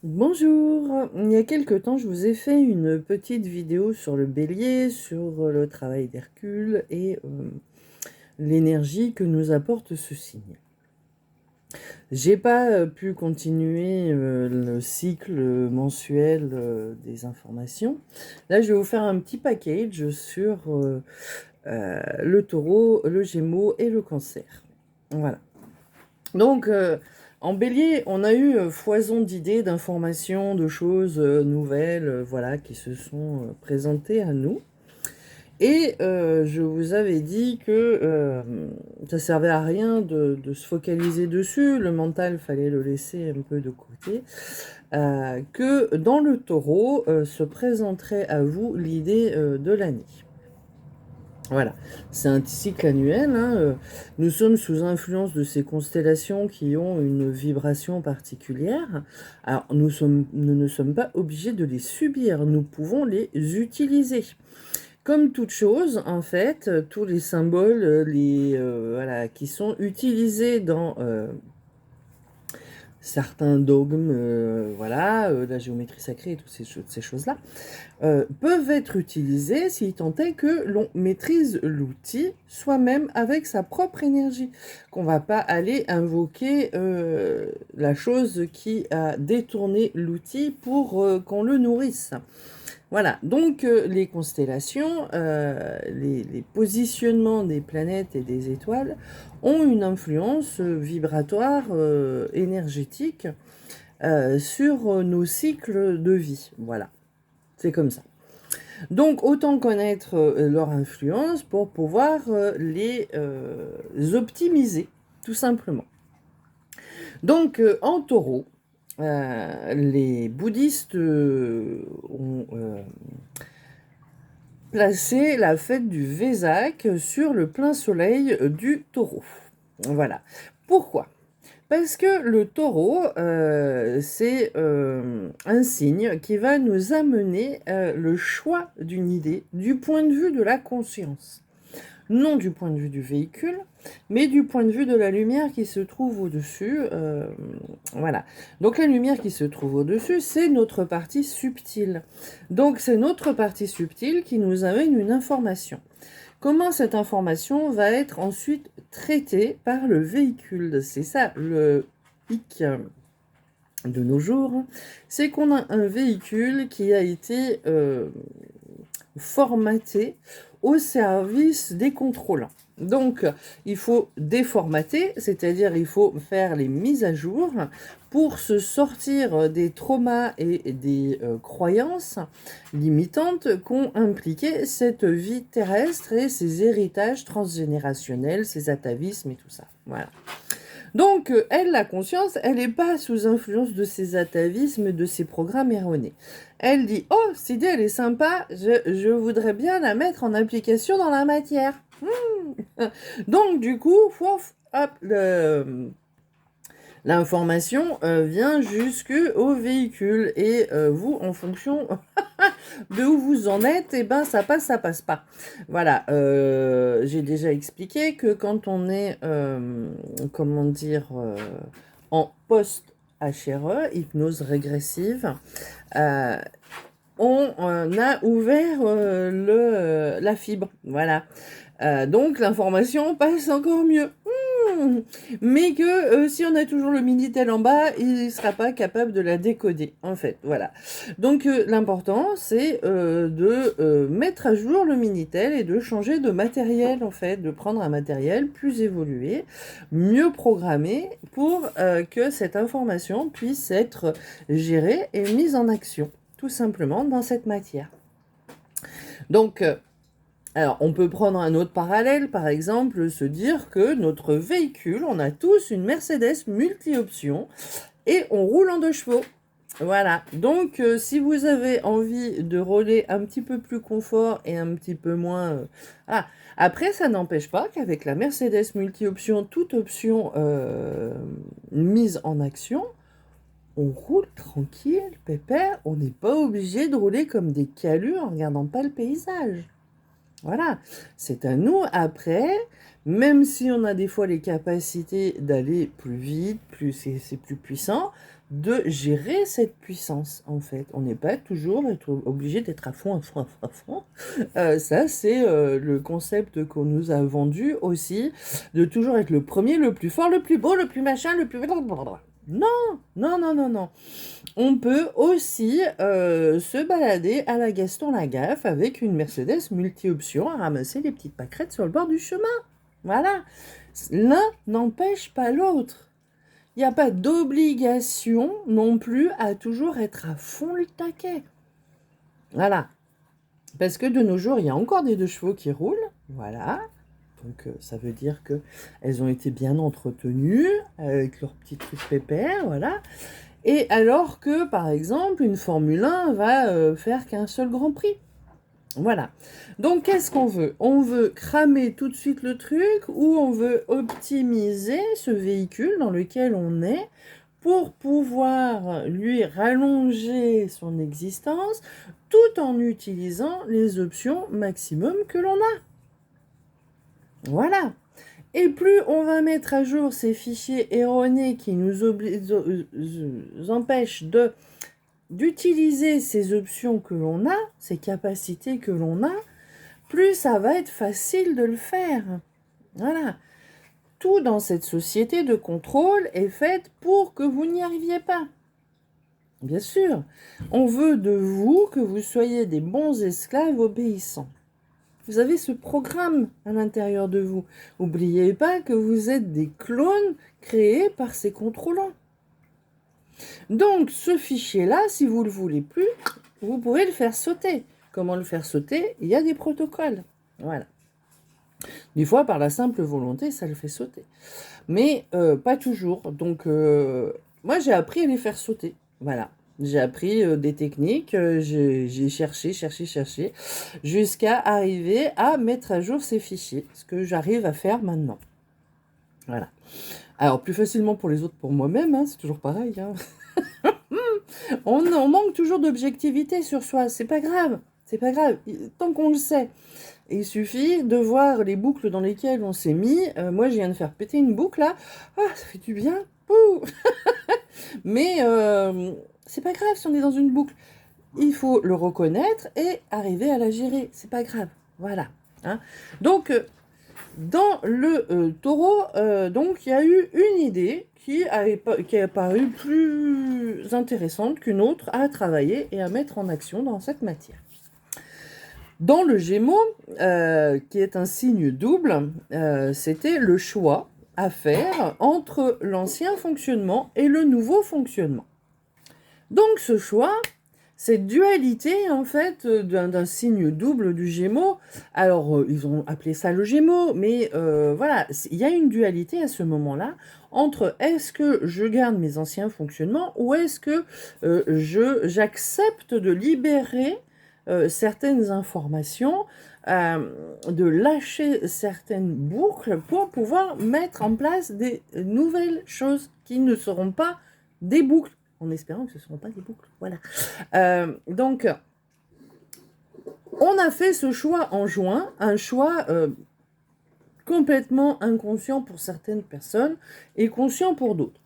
Bonjour, il y a quelque temps, je vous ai fait une petite vidéo sur le bélier, sur le travail d'Hercule et l'énergie que nous apporte ce signe. J'ai pas pu continuer le cycle mensuel des informations. Là, je vais vous faire un petit package sur le taureau, le gémeaux et le cancer. Voilà. Donc, en bélier, on a eu foison d'idées, d'informations, de choses nouvelles, voilà, qui se sont présentées à nous. Et je vous avais dit que ça servait à rien de se focaliser dessus, le mental, fallait le laisser un peu de côté, que dans le taureau se présenterait à vous l'idée de l'année. Voilà, c'est un cycle annuel, hein, nous sommes sous influence de ces constellations qui ont une vibration particulière. Alors, nous ne sommes pas obligés de les subir, nous pouvons les utiliser. Comme toute chose, en fait, tous les symboles voilà, qui sont utilisés dans certains dogmes, voilà, la géométrie sacrée et toutes ces choses-là, peuvent être utilisés si tant est que l'on maîtrise l'outil soi-même avec sa propre énergie, qu'on ne va pas aller invoquer la chose qui a détourné l'outil pour qu'on le nourrisse. Voilà, donc les constellations, les positionnements des planètes et des étoiles ont une influence vibratoire, énergétique sur nos cycles de vie. Voilà, c'est comme ça. Donc autant connaître leur influence pour pouvoir les optimiser, tout simplement. Donc en taureau, les bouddhistes ont placé la fête du Vésac sur le plein soleil du taureau. Voilà. Pourquoi ? Parce que le taureau, c'est un signe qui va nous amener le choix d'une idée du point de vue de la conscience. Non du point de vue du véhicule, mais du point de vue de la lumière qui se trouve au-dessus. Voilà. Donc la lumière qui se trouve au-dessus, c'est notre partie subtile. Donc c'est notre partie subtile qui nous amène une information. Comment cette information va être ensuite traitée par le véhicule? C'est ça le hic de nos jours, c'est qu'on a un véhicule qui a été formaté au service des contrôlants. Donc, il faut déformater, c'est-à-dire il faut faire les mises à jour pour se sortir des traumas et des croyances limitantes qu'ont impliqué cette vie terrestre et ses héritages transgénérationnels, ses atavismes et tout ça. Voilà. Donc, elle, la conscience, elle n'est pas sous influence de ses atavismes, de ses programmes erronés. Elle dit, oh, cette idée, elle est sympa, je voudrais bien la mettre en application dans la matière. Donc, du coup, hop, l'information vient jusqu'au véhicule. Et vous, en fonction de où vous en êtes, et ben ça passe pas. Voilà, j'ai déjà expliqué que quand on est, comment dire, en post-HRE, hypnose régressive, on a ouvert la fibre, voilà. Donc l'information passe encore mieux. Mais que si on a toujours le Minitel en bas, il ne sera pas capable de la décoder, en fait, voilà. Donc l'important, c'est de mettre à jour le Minitel et de changer de matériel, en fait, de prendre un matériel plus évolué, mieux programmé, pour que cette information puisse être gérée et mise en action, tout simplement, dans cette matière. Donc, alors, on peut prendre un autre parallèle, par exemple, se dire que notre véhicule, on a tous une Mercedes multi-options et on roule en 2 chevaux. Voilà, donc si vous avez envie de rouler un petit peu plus confort et un petit peu moins... Ah, après, ça n'empêche pas qu'avec la Mercedes multi-option, toute option mise en action, on roule tranquille, pépère, on n'est pas obligé de rouler comme des calus en regardant pas le paysage. Voilà, c'est à nous après, même si on a des fois les capacités d'aller plus vite, c'est plus puissant, de gérer cette puissance, en fait. On n'est pas toujours obligé d'être à fond, à fond, à fond, à fond. Ça, c'est le concept qu'on nous a vendu aussi, de toujours être le premier, le plus fort, le plus beau, le plus machin, le plus... Non, non, non, non, non. On peut aussi se balader à la Gaston Lagaffe avec une Mercedes multi-option à ramasser les petites pâquerettes sur le bord du chemin. Voilà. L'un n'empêche pas l'autre. Il n'y a pas d'obligation non plus à toujours être à fond le taquet. Voilà. Parce que de nos jours, il y a encore des 2 chevaux qui roulent. Voilà. Donc ça veut dire qu'elles ont été bien entretenues avec leurs petits trucs pépères. Voilà. Et alors que, par exemple, une Formule 1 va faire qu'un seul Grand Prix. Voilà. Donc, qu'est-ce qu'on veut? On veut cramer tout de suite le truc ou on veut optimiser ce véhicule dans lequel on est pour pouvoir lui rallonger son existence tout en utilisant les options maximum que l'on a. Voilà. Et plus on va mettre à jour ces fichiers erronés qui nous empêchent d'utiliser ces options que l'on a, ces capacités que l'on a, plus ça va être facile de le faire. Voilà. Tout dans cette société de contrôle est fait pour que vous n'y arriviez pas. Bien sûr, on veut de vous que vous soyez des bons esclaves obéissants. Vous avez ce programme à l'intérieur de vous. N'oubliez pas que vous êtes des clones créés par ces contrôlants. Donc, ce fichier-là, si vous ne le voulez plus, vous pouvez le faire sauter. Comment le faire sauter? Il y a des protocoles. Voilà. Des fois, par la simple volonté, ça le fait sauter. Mais pas toujours. Donc, moi, j'ai appris à les faire sauter. Voilà. J'ai appris des techniques, j'ai cherché, jusqu'à arriver à mettre à jour ces fichiers, ce que j'arrive à faire maintenant. Voilà. Alors, plus facilement pour les autres, pour moi-même, hein, c'est toujours pareil. Hein. on manque toujours d'objectivité sur soi, c'est pas grave, tant qu'on le sait. Il suffit de voir les boucles dans lesquelles on s'est mis. Moi, je viens de faire péter une boucle, là. Ah, ça fait du bien. Mais c'est pas grave si on est dans une boucle. Il faut le reconnaître et arriver à la gérer. C'est pas grave. Voilà. Hein. Donc, dans le taureau, donc, il y a eu une idée qui a paru plus intéressante qu'une autre à travailler et à mettre en action dans cette matière. Dans le Gémeaux, qui est un signe double, c'était le choix à faire entre l'ancien fonctionnement et le nouveau fonctionnement. Donc ce choix, cette dualité en fait d'un signe double du Gémeaux, alors ils ont appelé ça le Gémeaux, mais voilà, il y a une dualité à ce moment-là entre est-ce que je garde mes anciens fonctionnements ou est-ce que j'accepte de libérer certaines informations, de lâcher certaines boucles pour pouvoir mettre en place des nouvelles choses qui ne seront pas des boucles, en espérant que ce ne seront pas des boucles. Voilà. Donc, on a fait ce choix en juin, un choix complètement inconscient pour certaines personnes et conscient pour d'autres.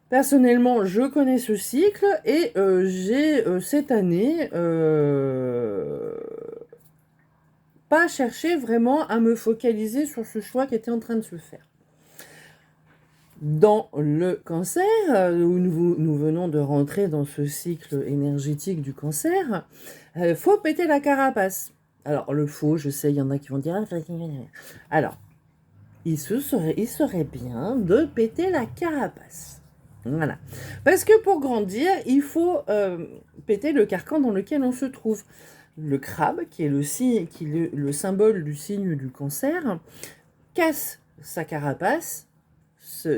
Personnellement, je connais ce cycle et j'ai cette année pas cherché vraiment à me focaliser sur ce choix qui était en train de se faire. Dans le cancer, où nous venons de rentrer dans ce cycle énergétique du cancer, faut péter la carapace. Alors, le faux, je sais, il y en a qui vont dire... Alors, il serait bien de péter la carapace. Voilà. Parce que pour grandir, il faut péter le carcan dans lequel on se trouve. Le crabe, qui est le symbole du signe du cancer, casse sa carapace,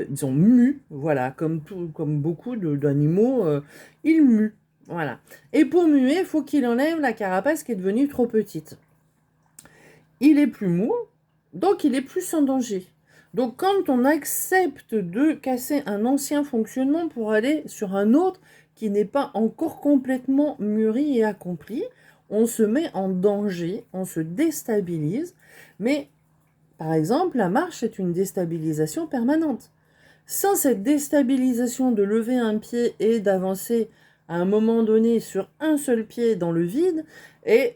disons mue, voilà, comme beaucoup d'animaux, il mue. Voilà. Et pour muer, il faut qu'il enlève la carapace qui est devenue trop petite. Il est plus mou, donc il est plus en danger. Donc quand on accepte de casser un ancien fonctionnement pour aller sur un autre qui n'est pas encore complètement mûri et accompli, on se met en danger, on se déstabilise. Mais par exemple, la marche est une déstabilisation permanente. Sans cette déstabilisation de lever un pied et d'avancer à un moment donné sur un seul pied dans le vide, et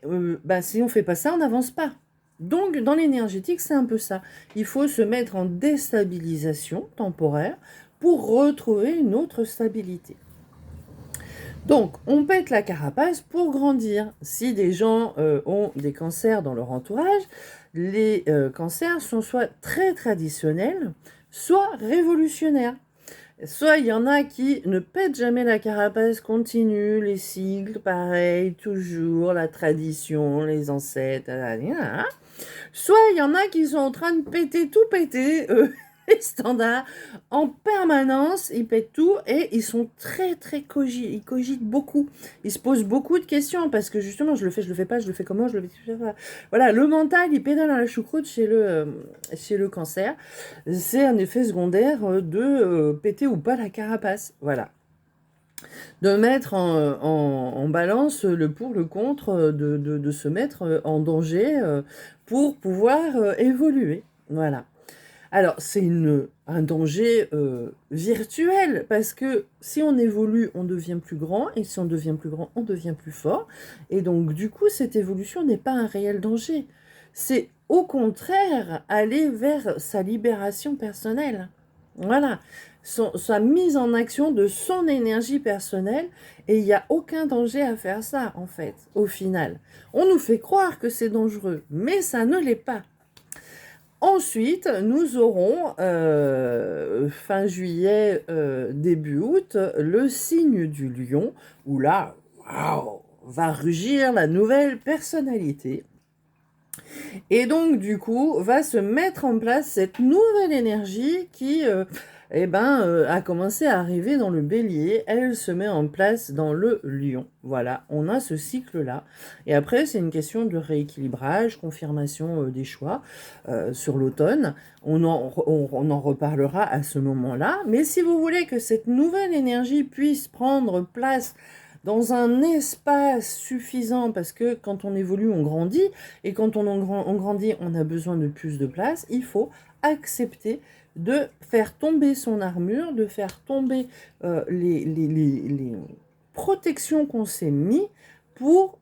si on ne fait pas ça, on n'avance pas. Donc, dans l'énergétique, c'est un peu ça. Il faut se mettre en déstabilisation temporaire pour retrouver une autre stabilité. Donc, on pète la carapace pour grandir. Si des gens ont des cancers dans leur entourage, les cancers sont soit très traditionnels, soit révolutionnaires. Soit il y en a qui ne pètent jamais la carapace, continuent les cycles, pareil, toujours la tradition, les ancêtres, soit il y en a qui sont en train de péter, tout péter, les standards, en permanence, ils pètent tout et ils sont très très ils cogitent beaucoup. Ils se posent beaucoup de questions parce que justement, je le fais pas, je le fais comment, je le fais pas. Voilà, le mental, il pédale dans la choucroute chez le cancer. C'est un effet secondaire de péter ou pas la carapace. Voilà. De mettre en balance le pour, le contre, de se mettre en danger pour pouvoir évoluer. Voilà. Alors, c'est un danger virtuel, parce que si on évolue, on devient plus grand, et si on devient plus grand, on devient plus fort. Et donc, du coup, cette évolution n'est pas un réel danger. C'est au contraire aller vers sa libération personnelle. Voilà. Sa mise en action de son énergie personnelle, et il n'y a aucun danger à faire ça, en fait, au final. On nous fait croire que c'est dangereux, mais ça ne l'est pas. Ensuite, nous aurons, fin juillet, début août, le signe du lion, où là, waouh, va rugir la nouvelle personnalité. Et donc, du coup, va se mettre en place cette nouvelle énergie qui a commencé à arriver dans le bélier. Elle se met en place dans le lion. Voilà, on a ce cycle-là. Et après, c'est une question de rééquilibrage, confirmation des choix sur l'automne. On en reparlera à ce moment-là. Mais si vous voulez que cette nouvelle énergie puisse prendre place dans un espace suffisant, parce que quand on évolue, on grandit, et quand on grandit, on a besoin de plus de place, il faut accepter de faire tomber son armure, de faire tomber les protections qu'on s'est mis pour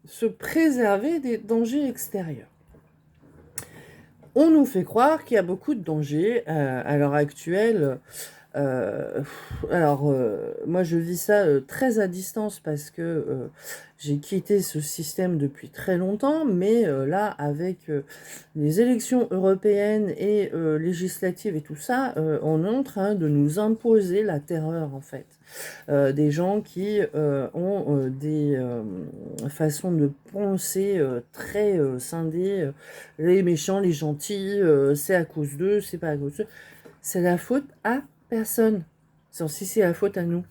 se préserver des dangers extérieurs. On nous fait croire qu'il y a beaucoup de dangers à l'heure actuelle. Moi je vis ça très à distance parce que j'ai quitté ce système depuis très longtemps, mais là avec les élections européennes et législatives et tout ça, on est en train de nous imposer la terreur en fait. Des gens qui ont des façons de penser très scindées, les méchants, les gentils, c'est à cause d'eux, c'est pas à cause d'eux. C'est la faute à personne. Si c'est la faute à nous,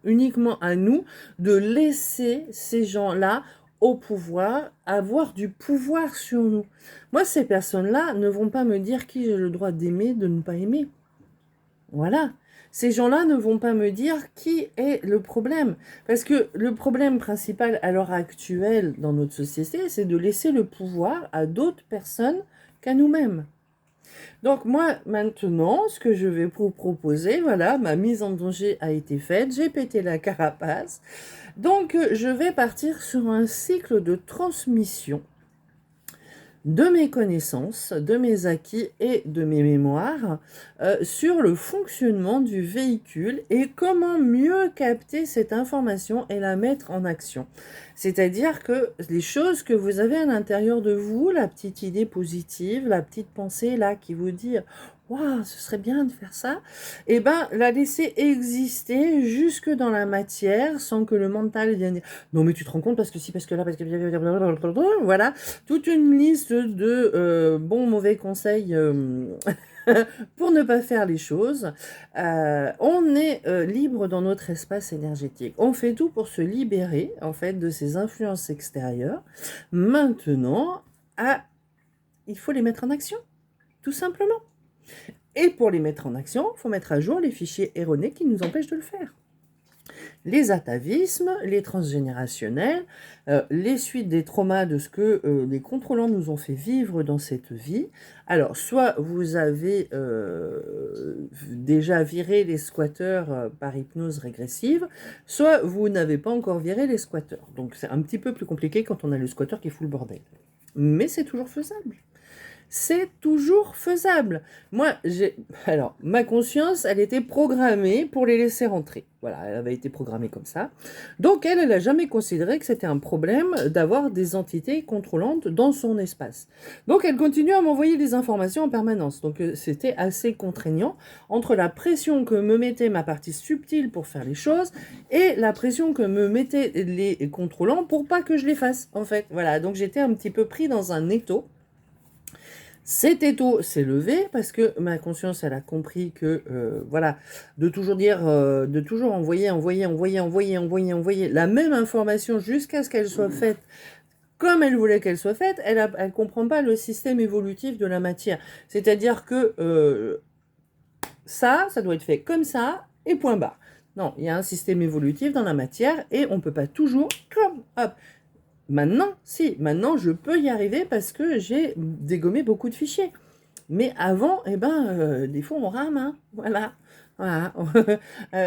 uniquement à nous, de laisser ces gens-là au pouvoir, avoir du pouvoir sur nous. Moi, ces personnes-là ne vont pas me dire qui j'ai le droit d'aimer, de ne pas aimer. Voilà. Ces gens-là ne vont pas me dire qui est le problème. Parce que le problème principal à l'heure actuelle dans notre société, c'est de laisser le pouvoir à d'autres personnes qu'à nous-mêmes. Donc moi, maintenant, ce que je vais vous proposer, voilà, ma mise en danger a été faite, j'ai pété la carapace. Donc je vais partir sur un cycle de transmission de mes connaissances, de mes acquis et de mes mémoires sur le fonctionnement du véhicule et comment mieux capter cette information et la mettre en action. C'est-à-dire que les choses que vous avez à l'intérieur de vous, la petite idée positive, la petite pensée là qui vous dit waouh, ce serait bien de faire ça, et ben la laisser exister jusque dans la matière sans que le mental vienne dire non mais tu te rends compte parce que si, parce que là, parce que voilà, toute une liste de bons mauvais conseils pour ne pas faire les choses. On est libre dans notre espace énergétique. On fait tout pour se libérer en fait de ces influences extérieures. Maintenant, il faut les mettre en action, tout simplement. Et pour les mettre en action, il faut mettre à jour les fichiers erronés qui nous empêchent de le faire. les atavismes, les transgénérationnels, les suites des traumas de ce que les contrôlants nous ont fait vivre dans cette vie. Alors, soit vous avez déjà viré les squatteurs par hypnose régressive, soit vous n'avez pas encore viré les squatteurs. Donc, c'est un petit peu plus compliqué quand on a le squatteur qui fout le bordel. Mais c'est toujours faisable. C'est toujours faisable. Moi, alors, ma conscience, elle était programmée pour les laisser rentrer. Voilà, elle avait été programmée comme ça. Donc, elle n'a jamais considéré que c'était un problème d'avoir des entités contrôlantes dans son espace. Donc, elle continue à m'envoyer des informations en permanence. Donc, c'était assez contraignant entre la pression que me mettait ma partie subtile pour faire les choses et la pression que me mettaient les contrôlants pour pas que je les fasse, en fait. Voilà, donc j'étais un petit peu pris dans un étau. Cet étau s'est levé parce que ma conscience, elle a compris que, voilà, de toujours dire, de toujours envoyer la même information jusqu'à ce qu'elle soit faite comme elle voulait qu'elle soit faite, elle comprend pas le système évolutif de la matière. C'est-à-dire que ça doit être fait comme ça et point barre. Non, il y a un système évolutif dans la matière et on peut pas toujours, hop. Maintenant, maintenant je peux y arriver parce que j'ai dégommé beaucoup de fichiers. Mais avant, des fois on rame, hein, voilà. Voilà.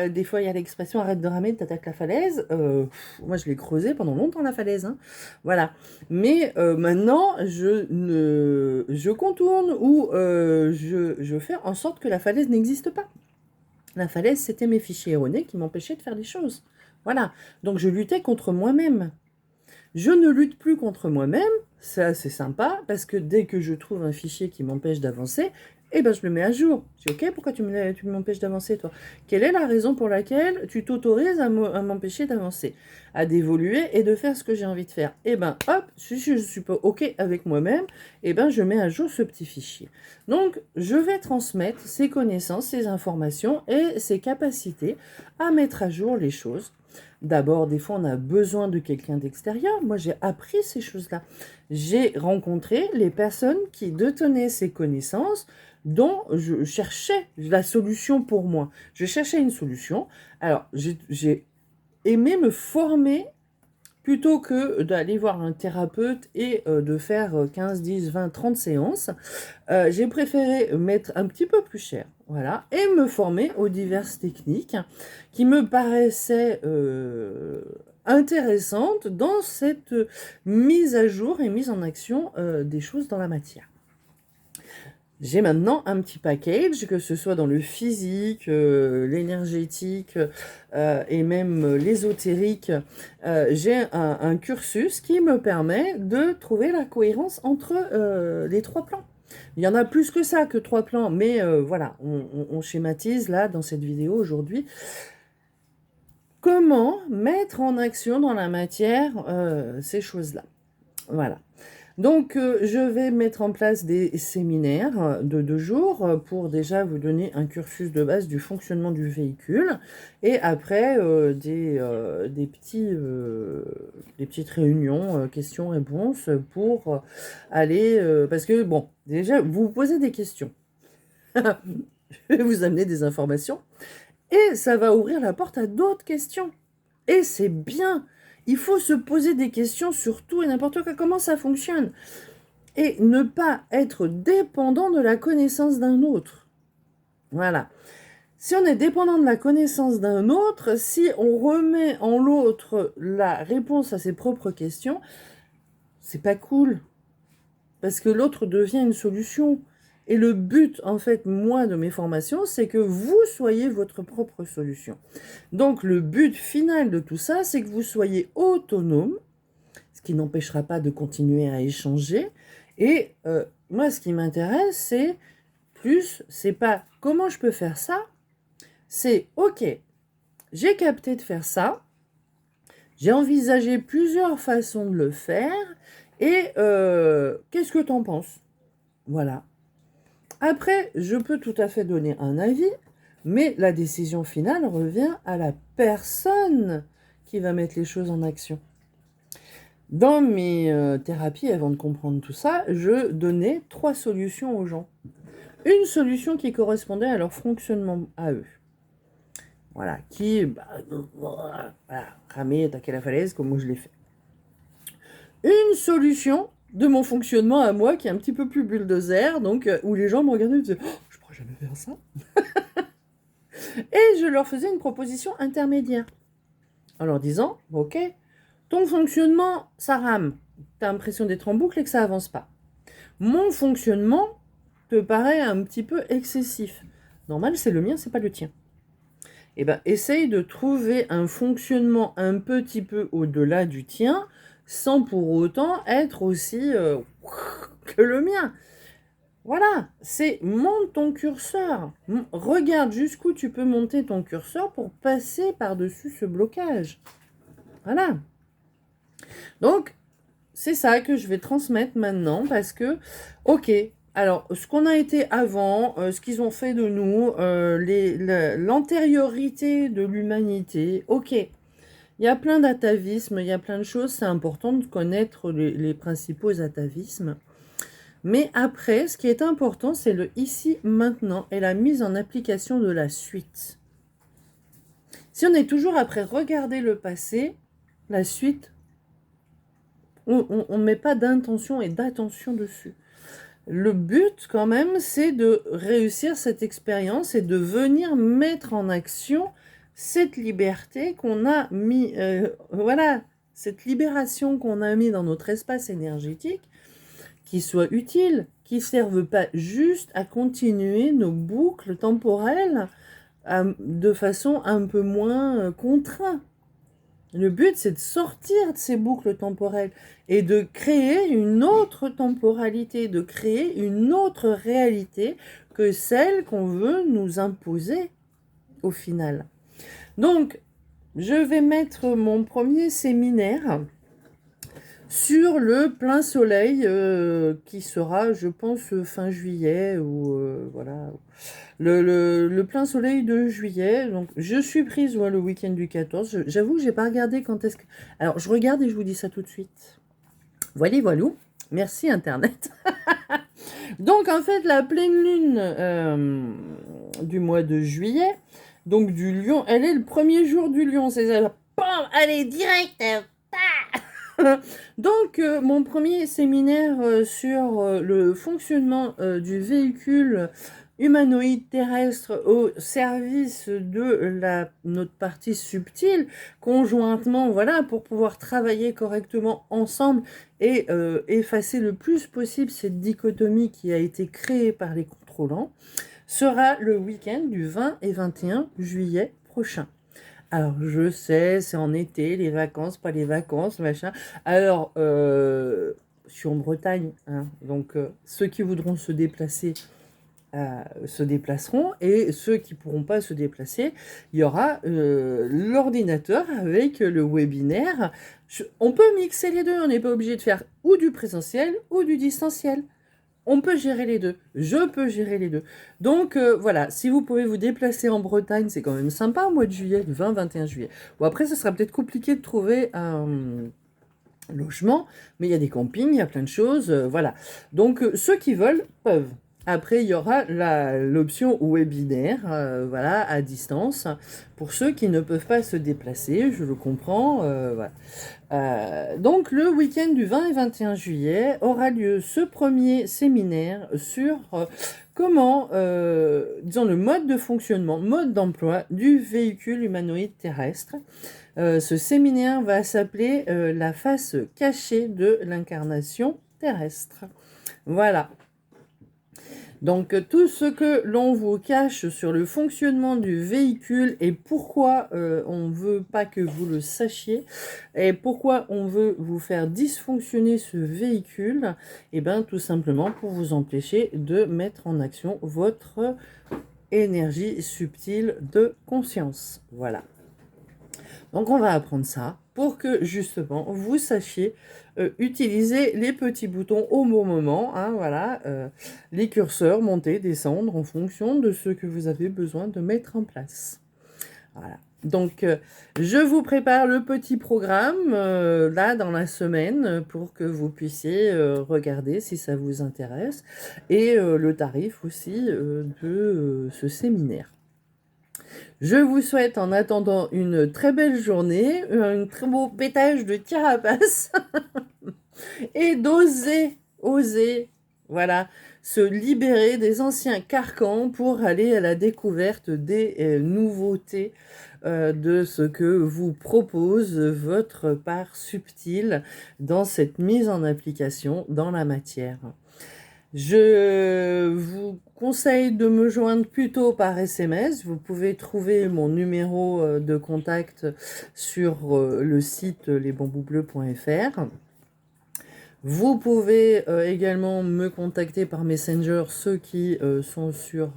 Des fois il y a l'expression arrête de ramer, t'attaques la falaise. Moi je l'ai creusé pendant longtemps la falaise, hein. Voilà. Mais maintenant je contourne ou je fais en sorte que la falaise n'existe pas. La falaise, c'était mes fichiers erronés qui m'empêchaient de faire des choses. Voilà. Donc je luttais contre moi-même. Je ne lutte plus contre moi-même, ça c'est sympa, parce que dès que je trouve un fichier qui m'empêche d'avancer, je le mets à jour. Je dis ok, pourquoi tu m'empêches d'avancer toi? Quelle est la raison pour laquelle tu t'autorises à m'empêcher d'avancer, à d'évoluer et de faire ce que j'ai envie de faire? Hop, si je suis pas ok avec moi-même, je mets à jour ce petit fichier. Donc je vais transmettre ces connaissances, ces informations et ces capacités à mettre à jour les choses. D'abord, des fois, on a besoin de quelqu'un d'extérieur. Moi, j'ai appris ces choses-là. J'ai rencontré les personnes qui détenaient ces connaissances dont je cherchais la solution pour moi. Je cherchais une solution. Alors, j'ai aimé me former plutôt que d'aller voir un thérapeute et de faire 15, 10, 20, 30 séances. J'ai préféré mettre un petit peu plus cher, voilà, et me former aux diverses techniques qui me paraissaient intéressantes dans cette mise à jour et mise en action des choses dans la matière. J'ai maintenant un petit package, que ce soit dans le physique, l'énergétique et même l'ésotérique. J'ai un cursus qui me permet de trouver la cohérence entre les trois plans. Il y en a plus que ça, que 3 plans, mais voilà, on schématise là dans cette vidéo aujourd'hui. Comment mettre en action dans la matière ces choses-là. Voilà. Donc, je vais mettre en place des séminaires de 2 jours pour déjà vous donner un cursus de base du fonctionnement du véhicule et après des petites réunions, questions-réponses pour aller... parce que, bon, déjà, vous vous posez des questions. Je vais vous amener des informations et ça va ouvrir la porte à d'autres questions. Et c'est bien. Il faut se poser des questions sur tout et n'importe quoi, comment ça fonctionne. Et ne pas être dépendant de la connaissance d'un autre. Voilà. Si on est dépendant de la connaissance d'un autre, si on remet en l'autre la réponse à ses propres questions, c'est pas cool. Parce que l'autre devient une solution. Et le but, en fait, moi, de mes formations, c'est que vous soyez votre propre solution. Donc, le but final de tout ça, c'est que vous soyez autonome, ce qui n'empêchera pas de continuer à échanger. Et moi, ce qui m'intéresse, c'est pas comment je peux faire ça, c'est ok, j'ai capté de faire ça, j'ai envisagé plusieurs façons de le faire, et qu'est-ce que t'en penses? Voilà. Après, je peux tout à fait donner un avis, mais la décision finale revient à la personne qui va mettre les choses en action. Dans mes thérapies, avant de comprendre tout ça, je donnais 3 solutions aux gens. Une solution qui correspondait à leur fonctionnement à eux. voilà, qui, voilà, ramer, attaquer la falaise, comme moi je l'ai fait. Une solution de mon fonctionnement à moi, qui est un petit peu plus bulldozer, donc, où les gens me regardaient et me disaient « Oh, je pourrais jamais faire ça !» Et je leur faisais une proposition intermédiaire, en leur disant « Ok, ton fonctionnement, ça rame, tu as l'impression d'être en boucle et que ça avance pas. Mon fonctionnement te paraît un petit peu excessif. Normal, c'est le mien, c'est pas le tien. Eh ben, essaye de trouver un fonctionnement un petit peu au-delà du tien, sans pour autant être aussi que le mien. Voilà, c'est monte ton curseur. Regarde jusqu'où tu peux monter ton curseur pour passer par-dessus ce blocage. Voilà. Donc, c'est ça que je vais transmettre maintenant parce que, ok, alors, ce qu'on a été avant, ce qu'ils ont fait de nous, l'antériorité de l'humanité, ok. Il y a plein d'atavismes, il y a plein de choses, c'est important de connaître les principaux atavismes. Mais après, ce qui est important, c'est le ici, maintenant et la mise en application de la suite. Si on est toujours après regarder le passé, la suite, on ne met pas d'intention et d'attention dessus. Le but, quand même, c'est de réussir cette expérience et de venir mettre en action cette liberté qu'on a mis, voilà, cette libération qu'on a mis dans notre espace énergétique, qui soit utile, qui ne serve pas juste à continuer nos boucles temporelles de façon un peu moins contrainte. Le but, c'est de sortir de ces boucles temporelles et de créer une autre temporalité, de créer une autre réalité que celle qu'on veut nous imposer au final. Donc, je vais mettre mon premier séminaire sur le plein soleil qui sera, je pense, fin juillet ou voilà, le plein soleil de juillet. Donc, je suis prise le week-end du 14. J'avoue que j'ai pas regardé quand est-ce que... Alors, je regarde et je vous dis ça tout de suite. Voilà, voilou. Merci Internet. Donc, en fait, la pleine lune du mois de juillet, donc du lion, elle est le premier jour du lion. C'est ça. Bam, allez, direct. Donc, mon premier séminaire sur le fonctionnement du véhicule humanoïde terrestre au service de notre partie subtile, conjointement, voilà, pour pouvoir travailler correctement ensemble et effacer le plus possible cette dichotomie qui a été créée par les contrôlants, sera le week-end du 20 et 21 juillet prochain. Alors, je sais, c'est en été, les vacances, pas les vacances, machin. Alors, je suis en Bretagne, hein, donc ceux qui voudront se déplacer se déplaceront, et ceux qui ne pourront pas se déplacer, il y aura l'ordinateur avec le webinaire. On peut mixer les deux, on n'est pas obligé de faire ou du présentiel ou du distanciel. On peut gérer les deux. Je peux gérer les deux. Donc, voilà, si vous pouvez vous déplacer en Bretagne, c'est quand même sympa au mois de juillet, le 20-21 juillet. Bon, après, ce sera peut-être compliqué de trouver un logement, mais il y a des campings, il y a plein de choses, voilà. Donc, ceux qui veulent peuvent. Après, il y aura l'option webinaire, voilà, à distance, pour ceux qui ne peuvent pas se déplacer, je le comprends, voilà. Donc, le week-end du 20 et 21 juillet aura lieu ce premier séminaire sur comment, disons, le mode de fonctionnement, mode d'emploi du véhicule humanoïde terrestre. Ce séminaire va s'appeler la face cachée de l'incarnation terrestre. Voilà. Donc, tout ce que l'on vous cache sur le fonctionnement du véhicule et pourquoi on ne veut pas que vous le sachiez et pourquoi on veut vous faire dysfonctionner ce véhicule, et bien tout simplement pour vous empêcher de mettre en action votre énergie subtile de conscience. Voilà. Donc, on va apprendre ça pour que, justement, vous sachiez utiliser les petits boutons au bon moment, hein, voilà, les curseurs, monter, descendre en fonction de ce que vous avez besoin de mettre en place. Voilà. Donc, je vous prépare le petit programme, là, dans la semaine, pour que vous puissiez regarder si ça vous intéresse, et le tarif aussi de ce séminaire. Je vous souhaite en attendant une très belle journée, un très beau pétage de carapace et oser, voilà, se libérer des anciens carcans pour aller à la découverte des nouveautés de ce que vous propose votre part subtile dans cette mise en application dans la matière. Je vous conseille de me joindre plutôt par SMS. Vous pouvez trouver mon numéro de contact sur le site lesbambousbleus.fr. Vous pouvez également me contacter par Messenger, ceux qui sont sur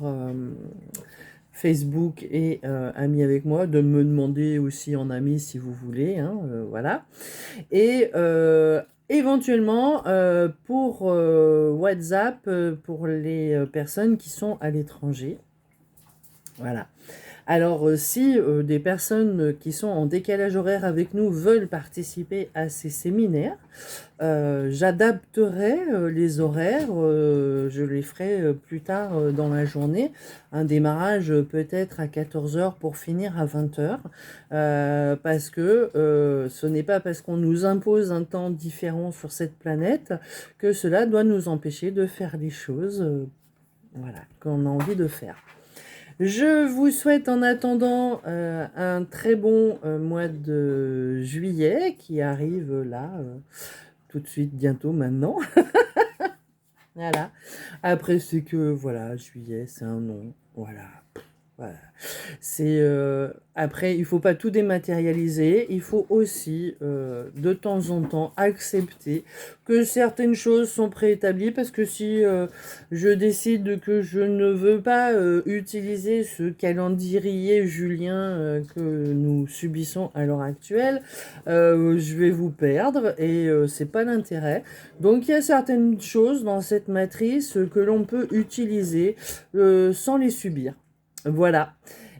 Facebook et amis avec moi, de me demander aussi en ami si vous voulez, hein, voilà. Et éventuellement pour WhatsApp pour les personnes qui sont à l'étranger. Voilà. Alors, si des personnes qui sont en décalage horaire avec nous veulent participer à ces séminaires, j'adapterai les horaires, je les ferai plus tard dans la journée, un démarrage peut-être à 14 heures pour finir à 20 heures, parce que ce n'est pas parce qu'on nous impose un temps différent sur cette planète que cela doit nous empêcher de faire les choses voilà, qu'on a envie de faire. Je vous souhaite en attendant un très bon mois de juillet qui arrive là, tout de suite, bientôt, maintenant. Voilà. Après, c'est que, voilà, juillet, c'est un nom. Voilà. Voilà. C'est après, il faut pas tout dématérialiser. Il faut aussi, de temps en temps, accepter que certaines choses sont préétablies. Parce que si je décide que je ne veux pas utiliser ce calendrier julien que nous subissons à l'heure actuelle, je vais vous perdre et c'est pas l'intérêt. Donc, il y a certaines choses dans cette matrice que l'on peut utiliser sans les subir. Voilà.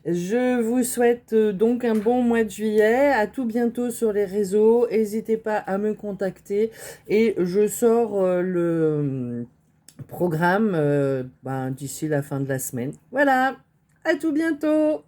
Je vous souhaite donc un bon mois de juillet. À tout bientôt sur les réseaux. N'hésitez pas à me contacter. Et je sors le programme d'ici la fin de la semaine. Voilà. À tout bientôt.